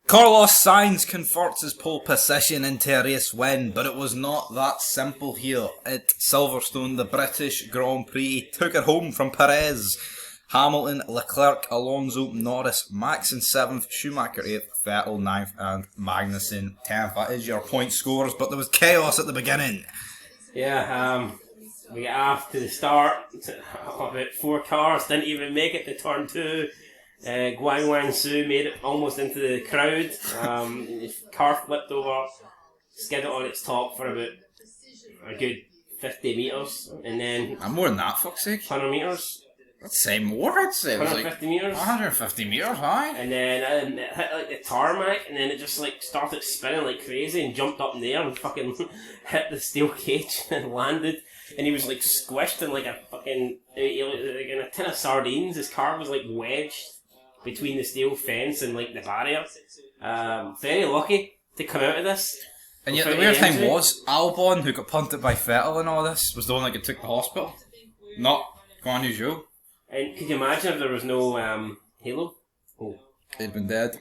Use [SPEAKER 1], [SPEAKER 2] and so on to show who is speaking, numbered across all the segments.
[SPEAKER 1] Carlos Sainz converts his pole position into a race win, but it was not that simple here. At Silverstone, the British Grand Prix took it home from Perez. Hamilton, Leclerc, Alonso, Norris, Max in 7th, Schumacher 8th, Vettel 9th and Magnussen 10th. That is your point scores, but there was chaos at the beginning.
[SPEAKER 2] Yeah, we got off to the start. About 4 cars didn't even make it to turn 2. Guan Wan Su made it almost into the crowd. The car flipped over, skidded on its top for about a good 50 metres, and then...
[SPEAKER 1] more than that, fuck's sake.
[SPEAKER 2] 100 metres.
[SPEAKER 1] I'd say more, I'd say.
[SPEAKER 2] 150 metres.
[SPEAKER 1] 150 metres, aye.
[SPEAKER 2] And then it hit like the tarmac, and then it just like started spinning like crazy and jumped up in the air and fucking hit the steel cage and landed. And he was like squished in like a fucking, like in a tin of sardines. His car was like wedged between the steel fence and like the barrier. Very lucky to come out of this.
[SPEAKER 1] And yet the weird thing was, Albon, who got punted by Vettel and all this, was the one that got took to the hospital. Not Guan Yu Zhou.
[SPEAKER 2] And could you imagine if there was no Halo? Oh.
[SPEAKER 1] They'd been dead.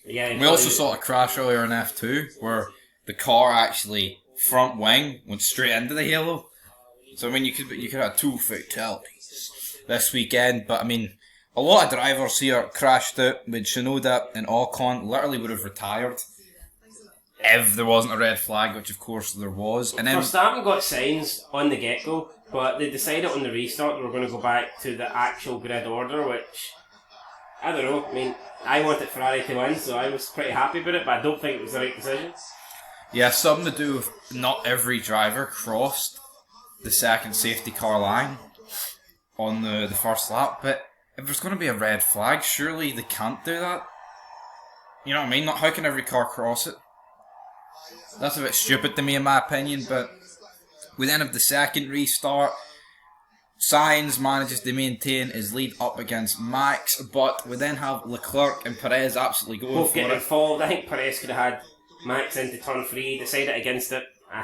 [SPEAKER 2] Yeah.
[SPEAKER 1] We also saw a crash earlier in F2 where the car actually front wing went straight into the Halo. So I mean, you could have 2 fatalities this weekend. But I mean, a lot of drivers here crashed out. With Tsunoda and Ocon literally would have retired if there wasn't a red flag, which of course there was. And then
[SPEAKER 2] Verstappen got Sainz on the get-go, but they decided on the restart they were going to go back to the actual grid order, which, I don't know, I mean, I wanted Ferrari to win, so I was pretty happy about it, but I don't think it was the right decision.
[SPEAKER 1] Yeah, something to do with not every driver crossed the second safety car line on the first lap, but if there's going to be a red flag, surely they can't do that. You know what I mean? How can every car cross it? That's a bit stupid to me in my opinion, but we then have the second restart. Sainz manages to maintain his lead up against Max, but we then have Leclerc and Perez absolutely going
[SPEAKER 2] both
[SPEAKER 1] for
[SPEAKER 2] getting
[SPEAKER 1] it.
[SPEAKER 2] involved. I think Perez could have had Max into turn 3, decided against it. I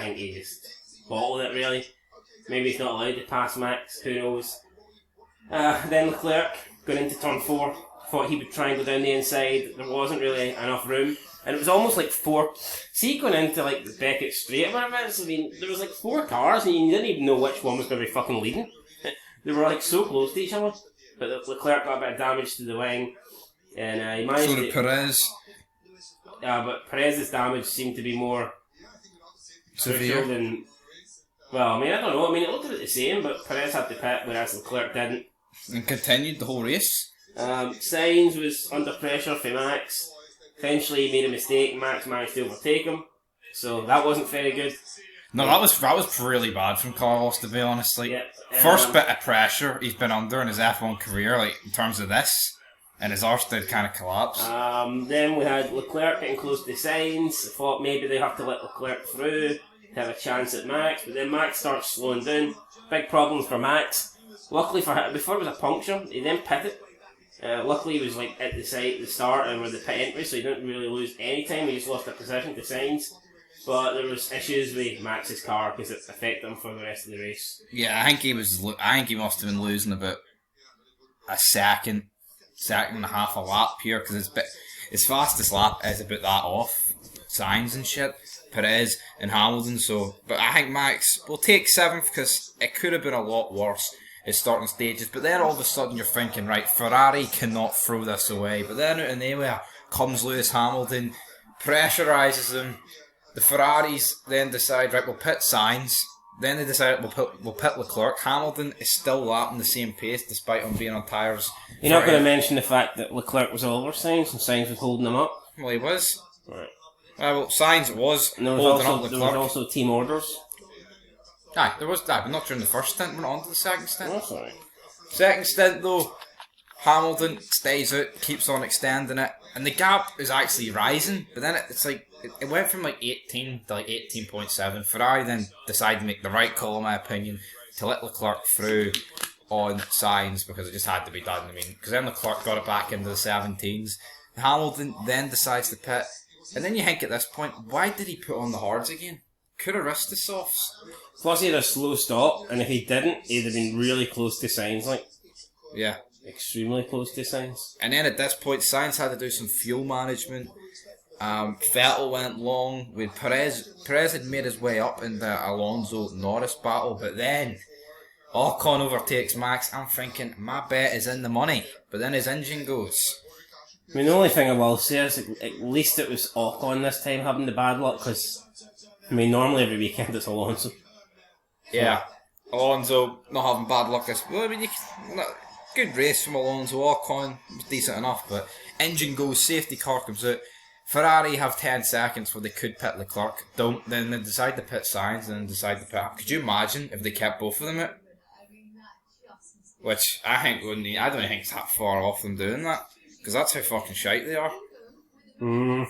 [SPEAKER 2] think he just bottled it really. Maybe he's not allowed to pass Max, who knows. Then Leclerc going into turn 4, thought he would try and go down the inside. There wasn't really enough room. And it was almost like 4... See, going into like the Beckett Straight, whatever it is, I mean, there was like 4 cars and you didn't even know which one was going to be fucking leading. They were like so close to each other. But Leclerc got a bit of damage to the wing. And he managed
[SPEAKER 1] so did Perez.
[SPEAKER 2] But Perez's damage seemed to be more
[SPEAKER 1] severe
[SPEAKER 2] than... Well, I mean, I don't know. I mean, it looked a bit the same, but Perez had to pit, whereas Leclerc didn't.
[SPEAKER 1] And continued the whole race.
[SPEAKER 2] Sainz was under pressure for Max. Eventually he made a mistake, Max managed to overtake him. So that wasn't very good.
[SPEAKER 1] No, that was really bad from Carlos, to be honest. Like,
[SPEAKER 2] yeah,
[SPEAKER 1] first bit of pressure he's been under in his F1 career, like in terms of this, and his arse did kind of collapse.
[SPEAKER 2] Then we had Leclerc getting close to Sainz. I thought maybe they have to let Leclerc through to have a chance at Max, but then Max starts slowing down. Big problems for Max. Luckily for him, before it was a puncture, he then pitted. Luckily he was like at the start and with the pit entry, so he didn't really lose any time. He just lost a position to Sainz. But there was issues with Max's car because it affected him for the rest of the race.
[SPEAKER 1] Yeah, I think he must have been losing about a second and a half a lap here, because his fastest lap is about that off Sainz and shit, Perez and Hamilton. So, but I think Max will take 7th because it could have been a lot worse at starting stages. But then all of a sudden you're thinking, right, Ferrari cannot throw this away. But then out of nowhere comes Lewis Hamilton, pressurises him. The Ferraris then decide, right, we'll pit Sainz. Then they decide we'll pit Leclerc. Hamilton is still lapping the same pace despite him being on tyres.
[SPEAKER 2] You're not going to mention the fact that Leclerc was all over Sainz and Sainz was holding him up?
[SPEAKER 1] Well, he was.
[SPEAKER 2] Right.
[SPEAKER 1] Well, Sainz was holding up Leclerc.
[SPEAKER 2] There was also team orders.
[SPEAKER 1] Aye, there was that, but not during the first stint. We're on to the second stint.
[SPEAKER 2] Oh, sorry.
[SPEAKER 1] Second stint though, Hamilton stays out, keeps on extending it, and the gap is actually rising. But then it's like it went from like 18 to like 18.7. Ferrari then decided to make the right call, in my opinion, to let Leclerc through on Sainz because it just had to be done. I mean, because then Leclerc got it back into the 17s. Hamilton then decides to pit, and then you think at this point, why did he put on the hards again? Could have risked the softs.
[SPEAKER 2] Plus he had a slow stop, and if he didn't, he'd have been really close to Sainz, like.
[SPEAKER 1] Yeah.
[SPEAKER 2] extremely close to Sainz.
[SPEAKER 1] And then at this point, Sainz had to do some fuel management. Vettel went long with Perez. Perez had made his way up in the Alonso-Norris battle, but then Ocon overtakes Max. I'm thinking, my bet is in the money, but then his engine goes.
[SPEAKER 2] I mean, the only thing I will say is at least it was Ocon this time having the bad luck, because, I mean, normally every weekend it's Alonso.
[SPEAKER 1] Yeah, Alonso not having bad luck. Well, I mean, good race from Alonso. Ocon was decent enough, but engine goes, safety car comes out. Ferrari have 10 seconds where they could pit Leclerc. Don't. Then they decide to pit Sainz and then decide to pit. Could you imagine if they kept both of them out? Which I think wouldn't. I don't think it's that far off them doing that, because that's how fucking shite they are. I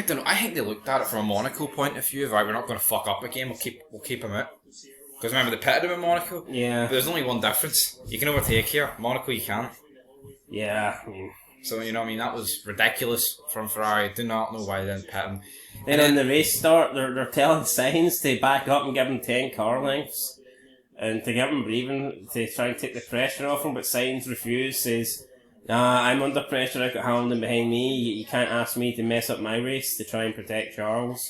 [SPEAKER 1] don't know. I think they looked at it from a Monaco point of view. Right, we're not going to fuck up again. We'll keep them out. Because remember they pitted him in Monaco.
[SPEAKER 2] Yeah.
[SPEAKER 1] But there's only one difference. You can overtake here. Monaco you can't.
[SPEAKER 2] Yeah. I mean.
[SPEAKER 1] So, you know what I mean, that was ridiculous from Ferrari. I do not know why they didn't pit him.
[SPEAKER 2] Then on the race start, they're telling Sainz to back up and give him 10 car lengths. And to give him breathing, to try and take the pressure off him, but Sainz refused, says, nah, I'm under pressure, I've got Hamilton behind me, you can't ask me to mess up my race to try and protect Charles.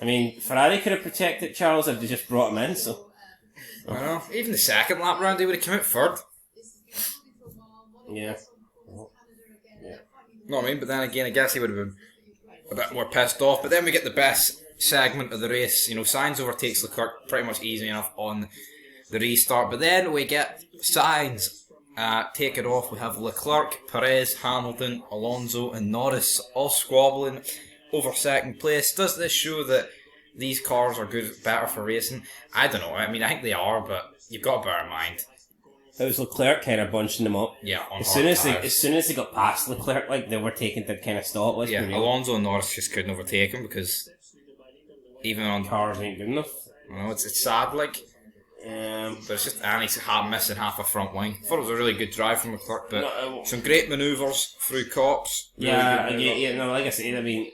[SPEAKER 2] I mean, Ferrari could have protected Charles if they just brought him in, so...
[SPEAKER 1] I know. Even the second lap round, they would have come out third.
[SPEAKER 2] Yeah.
[SPEAKER 1] Know what I mean? But then again, I guess he would have been a bit more pissed off. But then we get the best segment of the race. You know, Sainz overtakes Leclerc pretty much easy enough on the restart. But then we get Sainz take it off. We have Leclerc, Perez, Hamilton, Alonso and Norris all squabbling over second place. Does this show that these cars are better for racing? I don't know. I mean, I think they are, but you've got to bear in mind.
[SPEAKER 2] It was Leclerc kind of bunching them up.
[SPEAKER 1] Yeah,
[SPEAKER 2] as soon as they got past Leclerc, like they were taking the kind of stop.
[SPEAKER 1] Yeah, Alonso and Norris just couldn't overtake him because even on
[SPEAKER 2] cars ain't good enough.
[SPEAKER 1] You know, it's sad, like. But it's just Annie's missing half a front wing. I thought it was a really good drive from Leclerc, but some great manoeuvres through cops.
[SPEAKER 2] Yeah, like I said, I mean,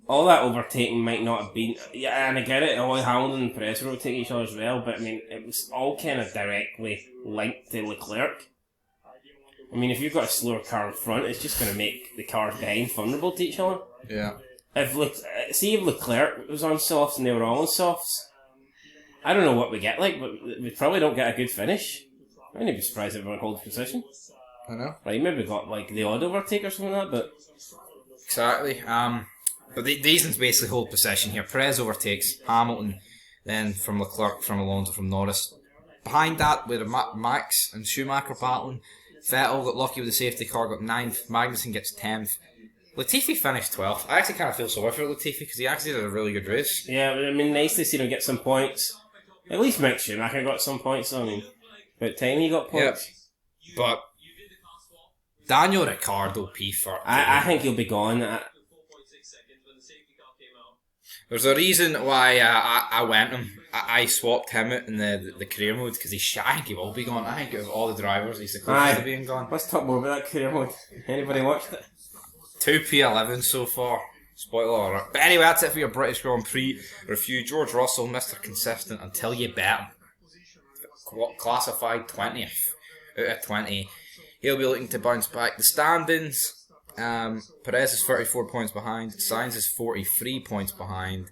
[SPEAKER 2] all that overtaking might not have been. Yeah, and I get it. All Hamilton and Perez were overtaking each other as well, but I mean, it was all kind of directly linked to Leclerc. I mean, if you've got a slower car in front, it's just going to make the cars behind vulnerable to each other.
[SPEAKER 1] Yeah.
[SPEAKER 2] If Leclerc was on softs and they were all on softs, I don't know what we get like, but we probably don't get a good finish. I wouldn't be surprised if everyone holds position.
[SPEAKER 1] I know.
[SPEAKER 2] Right, maybe we got like the odd overtake or something like that, but...
[SPEAKER 1] Exactly. But these ones basically hold possession here. Perez overtakes Hamilton, then from Leclerc, from Alonso, from Norris. Behind that, with Max and Schumacher battling, Vettel got lucky with the safety car, got 9th. Magnussen gets 10th. Latifi finished 12th. I actually kind of feel sorry for Latifi because he actually did a really good race.
[SPEAKER 2] Yeah, but I mean, nice to see him get some points. At least Mick Schumacher got some points. I mean, about time he got points.
[SPEAKER 1] Yep. But Daniel Ricciardo P4.
[SPEAKER 2] I think he'll be gone.
[SPEAKER 1] There's a reason why I went him. I swapped him out in the career mode because I think he will be gone. I think of all the drivers, he's the closest to being gone.
[SPEAKER 2] Let's talk more about that career mode. Anybody watched it?
[SPEAKER 1] 2P11 so far. Spoiler alert. But anyway, that's it for your British Grand Prix review. George Russell, Mr. Consistent until you bet him. Classified 20th out of 20. He'll be looking to bounce back. The standings. Perez is 34 points behind. Sainz is 43 points behind.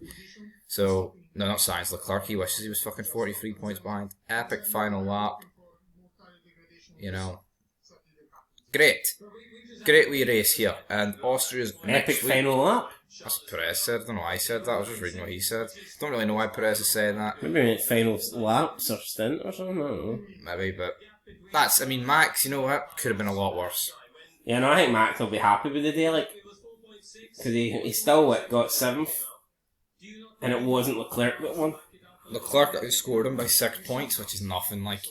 [SPEAKER 1] So, no, not Sainz. Leclerc, he wishes he was fucking 43 points behind. Epic final lap. You know. Great wee race here. And Austria's
[SPEAKER 2] Epic final lap?
[SPEAKER 1] That's what Perez said. I don't know why I said that. I was just reading what he said. Don't really know why Perez is saying that.
[SPEAKER 2] Maybe final laps or stint or something. I don't know.
[SPEAKER 1] Maybe, but that's, I mean, Max, you know what? Could have been a lot worse.
[SPEAKER 2] Yeah, no, I think Max will be happy with the day, like, because he still got 7th, and it wasn't Leclerc that won.
[SPEAKER 1] Leclerc outscored him by 6 points, which is nothing, like.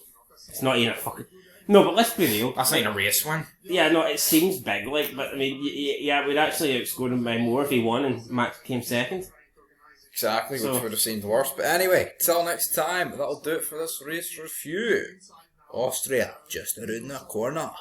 [SPEAKER 2] It's not even a fucking... No, but let's be real.
[SPEAKER 1] That's not even a race win.
[SPEAKER 2] Yeah, no, it seems big, like, but I mean, yeah, we'd actually outscored him by more if he won and Max came second.
[SPEAKER 1] Exactly, which would have seemed worse. But anyway, till next time, that'll do it for this race review. Austria, just around the corner.